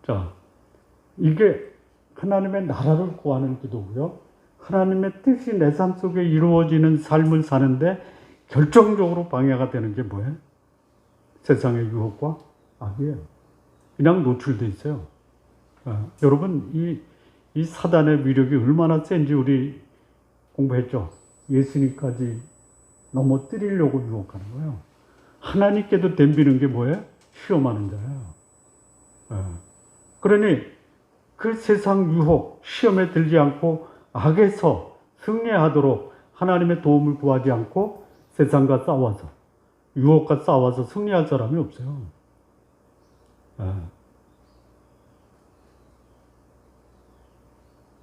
A: 자, 이게 하나님의 나라를 구하는 기도고요. 하나님의 뜻이 내 삶 속에 이루어지는 삶을 사는데 결정적으로 방해가 되는 게 뭐예요? 세상의 유혹과 악이에요. 그냥 노출돼 있어요. 여러분, 이 사단의 위력이 얼마나 센지 우리 공부했죠? 예수님까지 넘어뜨리려고 유혹하는 거예요. 하나님께도 덤비는 게 뭐예요? 시험하는 자예요. 그러니 그 세상 유혹, 시험에 들지 않고 악에서 승리하도록 하나님의 도움을 구하지 않고 세상과 싸워서, 유혹과 싸워서 승리할 사람이 없어요.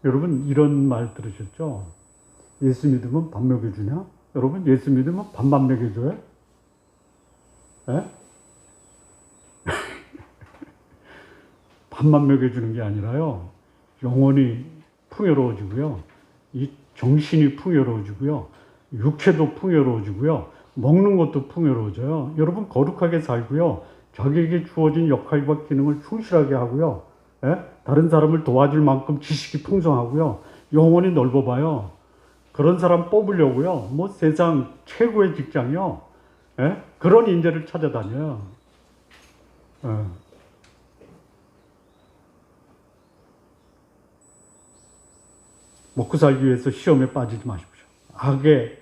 A: 여러분 이런 말 들으셨죠? 예수 믿으면 밥 먹여주냐? 여러분 예수 믿으면 밥만 먹여줘요? 밥만 먹여주는 게 아니라요. 영혼이 풍요로워지고요. 이 정신이 풍요로워지고요. 육체도 풍요로워지고요. 먹는 것도 풍요로워져요. 여러분 거룩하게 살고요. 자기에게 주어진 역할과 기능을 충실하게 하고요. 다른 사람을 도와줄 만큼 지식이 풍성하고요. 영혼이 넓어봐요. 그런 사람 뽑으려고요. 뭐 세상 최고의 직장이요. 그런 인재를 찾아다녀요. 먹고 살기 위해서 시험에 빠지지 마십시오. 악의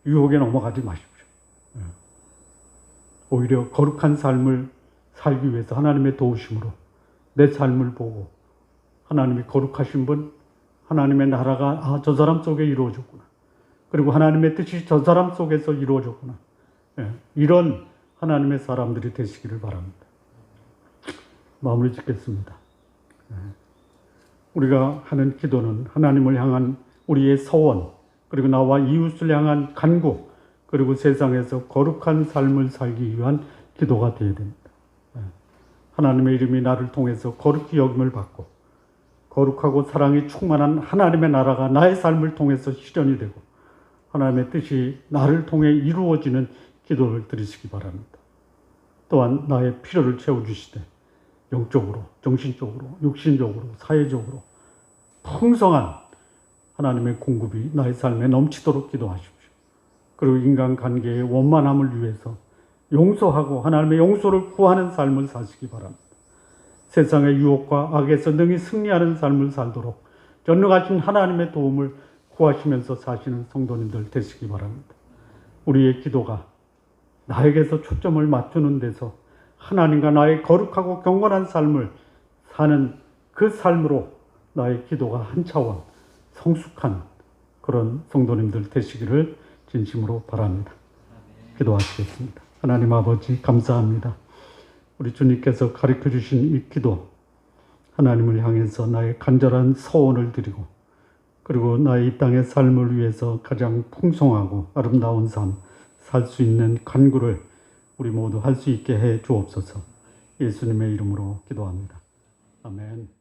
A: 유혹에 넘어가지 마십시오. 오히려 거룩한 삶을 살기 위해서 하나님의 도우심으로 내 삶을 보고 하나님이 거룩하신 분, 하나님의 나라가 저 사람 속에 이루어졌구나. 그리고 하나님의 뜻이 저 사람 속에서 이루어졌구나. 이런 하나님의 사람들이 되시기를 바랍니다. 마무리 짓겠습니다. 우리가 하는 기도는 하나님을 향한 우리의 서원, 그리고 나와 이웃을 향한 간구, 그리고 세상에서 거룩한 삶을 살기 위한 기도가 되어야 됩니다. 하나님의 이름이 나를 통해서 거룩히 여김을 받고 거룩하고 사랑이 충만한 하나님의 나라가 나의 삶을 통해서 실현이 되고 하나님의 뜻이 나를 통해 이루어지는 기도를 드리시기 바랍니다. 또한 나의 필요를 채워주시되 영적으로, 정신적으로, 육신적으로, 사회적으로 풍성한 하나님의 공급이 나의 삶에 넘치도록 기도하십시오. 그리고 인간관계의 원만함을 위해서 용서하고 하나님의 용서를 구하는 삶을 사시기 바랍니다. 세상의 유혹과 악에서 능히 승리하는 삶을 살도록 전능하신 하나님의 도움을 구하시면서 사시는 성도님들 되시기 바랍니다. 우리의 기도가 나에게서 초점을 맞추는 데서 하나님과 나의 거룩하고 경건한 삶을 사는 그 삶으로 나의 기도가 한 차원 성숙한 그런 성도님들 되시기를 진심으로 바랍니다. 기도하시겠습니다. 하나님 아버지 감사합니다. 우리 주님께서 가르쳐 주신 이 기도, 하나님을 향해서 나의 간절한 서원을 드리고 그리고 나의 이 땅의 삶을 위해서 가장 풍성하고 아름다운 삶 살 수 있는 간구를 우리 모두 할 수 있게 해 주옵소서. 예수님의 이름으로 기도합니다. 아멘.